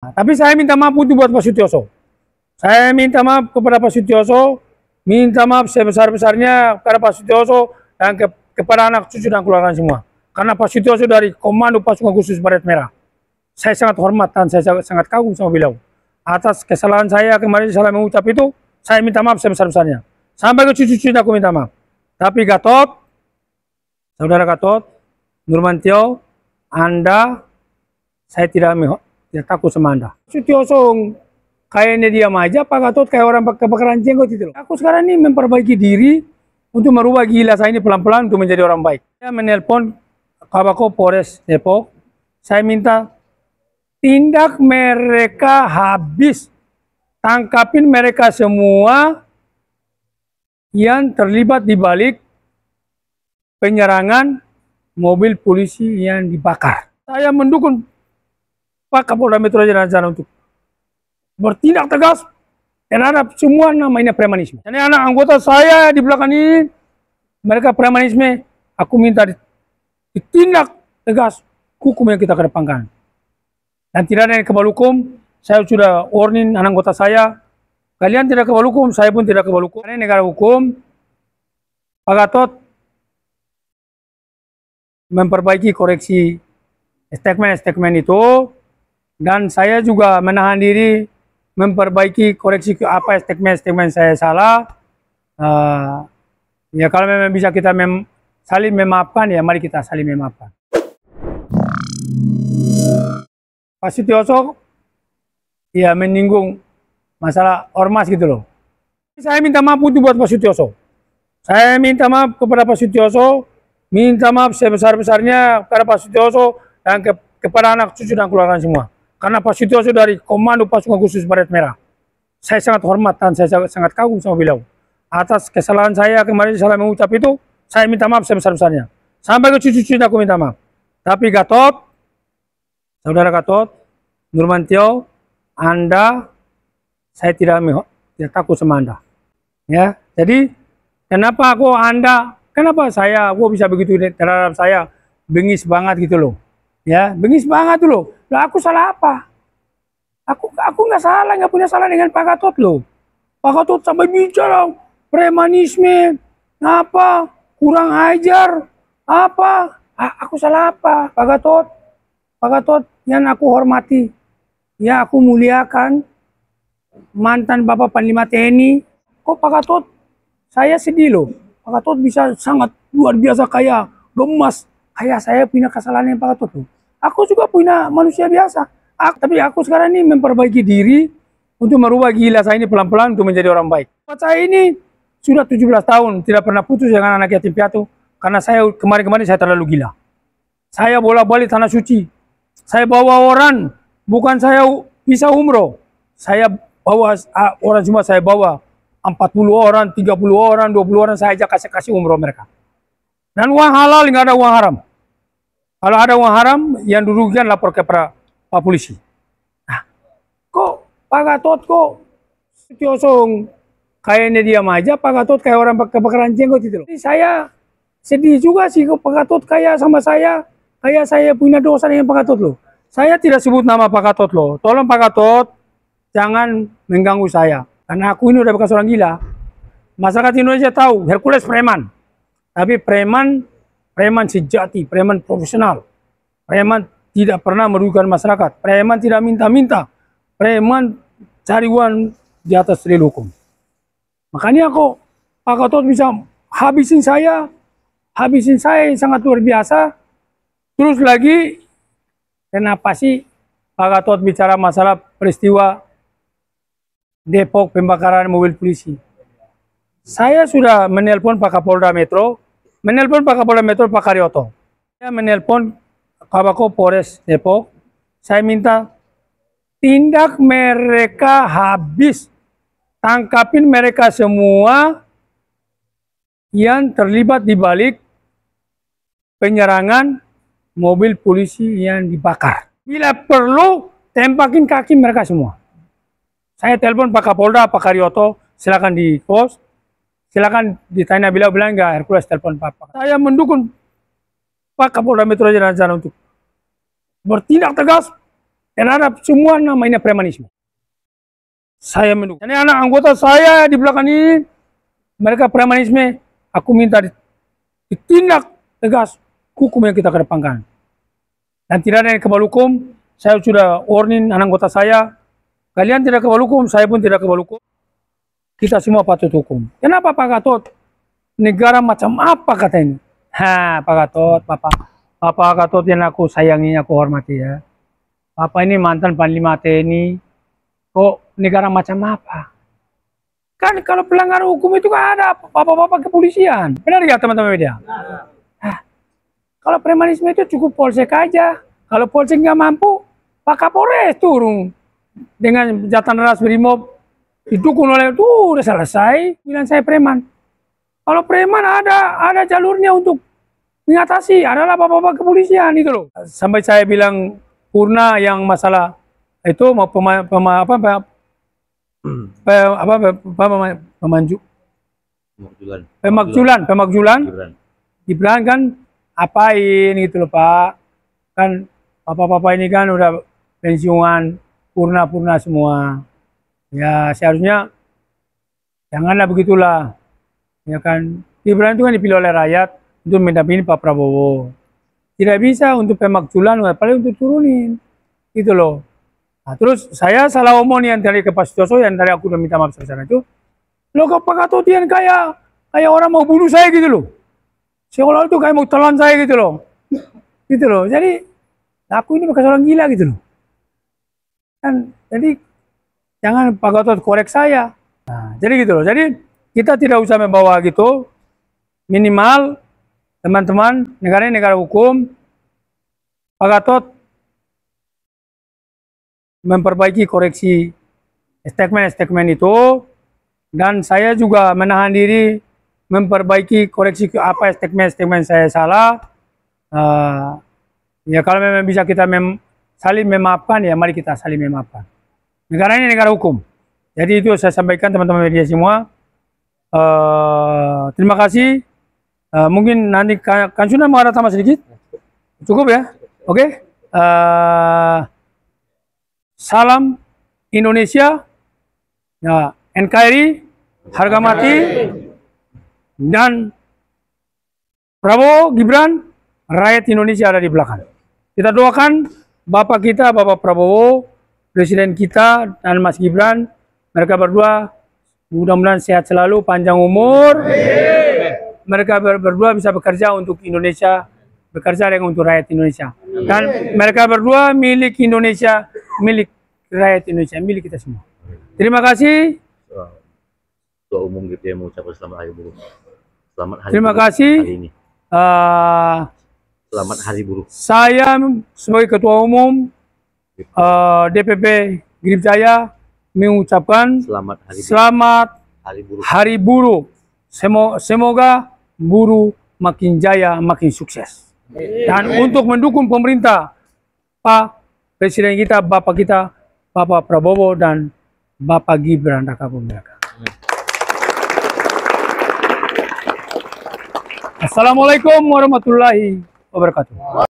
Nah, tapi saya minta maaf untuk buat Pak Sutioso. Saya minta maaf kepada Pak Sutioso, minta maaf sebesar-besarnya kepada Pak Sutioso dan kepada anak cucu dan keluarga semua. Karena Pak Sutioso dari Komando Pasukan Khusus Baret Merah, saya sangat hormat dan saya sangat kagum sama beliau. Atas kesalahan saya kemarin salah mengucap itu, saya minta maaf sebesar-besarnya. Sampai ke cucu-cucu aku minta maaf. Tapi Gatot, saudara Gatot, Nurmantio, Anda, saya tidak takut sama Anda. Sutioso kayaknya diam aja, Pak Gatot kayak orang kebakaran jenggot itu loh. Aku sekarang ini memperbaiki diri untuk merubah gila saya ini pelan-pelan untuk menjadi orang baik. Saya menelpon Kabako Polres Depok, saya minta tindak mereka habis, tangkapin mereka semua yang terlibat di balik penyerangan mobil polisi yang dibakar. Saya mendukung Pak Kapolda Metro Jaya dan untuk bertindak tegas terhadap semua namanya premanisme. Ini anak anggota saya di belakang ini, mereka premanisme, aku minta ditindak tegas hukum yang kita kedepankan. Dan tidak ada yang kebal hukum, saya sudah warning anak anggota saya, kalian tidak kebal hukum, saya pun tidak kebal hukum. Ini negara hukum, Pak Gatot memperbaiki koreksi statement-statement itu, dan saya juga menahan diri memperbaiki koreksi apa statement-statement saya salah. Ya kalau memang bisa kita saling memaafkan, ya mari kita saling memaafkan. Pak Sutioso ya menyinggung masalah ormas gitu loh. Saya minta maaf untuk buat Pak Sutioso. Saya minta maaf kepada Pak Sutioso, minta maaf sebesar-besarnya kepada Pak Sutioso dan kepada anak cucu dan keluarga semua. Karena Pak Sutioso dari Komando Pasukan Khusus Baret Merah, saya sangat hormat dan saya sangat kagum sama beliau. Atas kesalahan saya kemarin salah mengucap itu, saya minta maaf sebesar-besarnya. Sampai ke cucu-cucu aku minta maaf. Tapi Gatot, saudara Gatot, Nurmantio, Anda, saya tidak takut sama Anda. Ya, jadi kenapa aku bisa begitu terhadap saya, bengis banget gitu loh. Ya, bengis banget loh. Lah aku salah apa? Aku nggak salah, nggak punya salah dengan Pak Gatot loh. Pak Gatot sampai bicara premanisme, apa, kurang ajar, apa? Aku salah apa, Pak Gatot? Pak Gatot yang aku hormati, ya aku muliakan, mantan Bapak Panglima TNI. Kok Pak Gatot, saya sedih loh. Pak Gatot bisa sangat luar biasa kaya, gemas. Kayak saya punya kesalahan yang Pak Gatot loh. Aku juga punya manusia biasa. Tapi aku sekarang ini memperbaiki diri untuk merubah gila saya ini pelan-pelan untuk menjadi orang baik. Saya ini sudah 17 tahun tidak pernah putus dengan anak yatim piatu karena saya kemarin-kemarin saya terlalu gila. Saya bolak-balik tanah suci. Saya bawa orang, bukan saya bisa umroh. Saya bawa orang semua, saya bawa 40 orang, 30 orang, 20 orang, saya ajak kasih umroh mereka. Dan uang halal, nggak ada uang haram. Kalau ada uang haram, yang dirugikan lapor ke Pak Polisi. Nah, kok Pak Gatot kok Sutioso kayaknya diam aja, Pak Gatot kayak orang kebakaran jenggot itu loh. Jadi saya sedih juga sih kok Pak Gatot kayak sama saya, kayak saya punya dosa dengan Pak Gatot loh. Saya tidak sebut nama Pak Gatot loh. Tolong Pak Gatot, jangan mengganggu saya. Karena aku ini udah bekas orang gila. Masyarakat Indonesia tahu, Hercules preman. Tapi preman sejati, preman profesional. Preman tidak pernah merugikan masyarakat. Preman tidak minta-minta. Preman cari uang di atas real hukum. Makanya kok Pak Gatot bisa habisin saya yang sangat luar biasa. Terus lagi, kenapa sih Pak Gatot bicara masalah peristiwa Depok pembakaran mobil polisi? Saya sudah menelpon Pak Kapolda Metro, Pak Karyoto. Saya menelpon Kabako Polres Depok, saya minta tindak mereka habis, tangkapin mereka semua yang terlibat di balik penyerangan mobil polisi yang dibakar. Bila perlu, tembakin kaki mereka semua. Saya telepon Pak Kapolda, Pak Karyoto, silakan di pos, silakan ditanya bila bilang enggak, Hercules telepon Pak. Saya mendukung Pak Kapolda Metro Jaya dan untuk bertindak tegas terhadap semua namanya premanisme. Saya mendukung. Ini anak anggota saya di belakang ini, mereka premanisme, aku minta ditindak tegas hukum yang kita kedepankan. Dan tidak ada yang kebal hukum, saya sudah warning anak anggota saya, kalian tidak kebal hukum, saya pun tidak kebal hukum. Kita semua patut hukum. Kenapa Pak Gatot? Negara macam apa kata ini? Pak Gatot, Bapak Gatot yang aku sayangi, aku hormati ya. Bapak ini mantan Panglima TNI, kok negara macam apa? Kan kalau pelanggar hukum itu kan ada bapak-bapak kepolisian. Benar ya teman-teman media? Kalau premanisme itu cukup polsek aja. Kalau polsek nggak mampu, Pak Kapolres turun. Dengan jatan ras brimob, didukung oleh itu udah selesai. Bilang saya preman. Kalau preman ada jalurnya untuk mengatasi, adalah bapak-bapak kepolisian itu loh. Sampai saya bilang Purna yang masalah itu mau pemakzulan. Gibran kan apain gitu loh Pak. Kan bapak-bapak ini kan udah pensiunan, purna semua. Ya seharusnya janganlah begitulah. Ya kan Gibran itu kan dipilih oleh rakyat untuk mendampingi Pak Prabowo. Tidak bisa untuk pemakzulan, apalagi untuk turunin. Gitu loh. Nah, terus saya salah omong yang dari ke Pak Sutioso, yang tadi aku udah minta maaf sana itu. Lo kok Pak Gatot yang kayak orang mau bunuh saya gitu loh. Seolah itu kayak mau telan saya gitu loh. Gitu loh. Jadi aku ini bekas orang gila gitu loh. Kan jadi jangan Pak Gatot korek saya. Nah, jadi gitu loh. Jadi kita tidak usah membawa gitu. Minimal teman-teman, negara ini negara hukum. Pak Gatot memperbaiki koreksi statement itu, dan saya juga menahan diri memperbaiki koreksi apa statement saya salah. Ya kalau memang bisa kita saling memaafkan, ya mari kita saling memaafkan. Negara ini negara hukum. Jadi itu saya sampaikan teman-teman media semua. Terima kasih. Mungkin nanti Kang Sunan mau ada tambah sedikit? Cukup ya? Oke? Salam Indonesia, ya, NKRI, harga mati, dan Prabowo, Gibran, rakyat Indonesia ada di belakang. Kita doakan Bapak kita, Bapak Prabowo, Presiden kita, dan Mas Gibran, mereka berdua mudah-mudahan sehat selalu, panjang umur. Mereka berdua bisa bekerja untuk Indonesia, bekerja dengan untuk rakyat Indonesia. Dan mereka berdua milik Indonesia, milik rakyat Indonesia, milik kita semua. Terima kasih. Ketua Umum GPM mengucapkan selamat hari buruh. Selamat hari Terima buruh kasih. Hari ini. Selamat hari buruh. Saya sebagai Ketua Umum DPP Grip Jaya mengucapkan selamat hari buruh. Semoga buruh makin jaya, makin sukses. Dan untuk mendukung pemerintah, Pak Presiden kita, Bapak kita, Bapak Prabowo dan Bapak Gibran Raka Buming Raka. Assalamualaikum warahmatullahi wabarakatuh.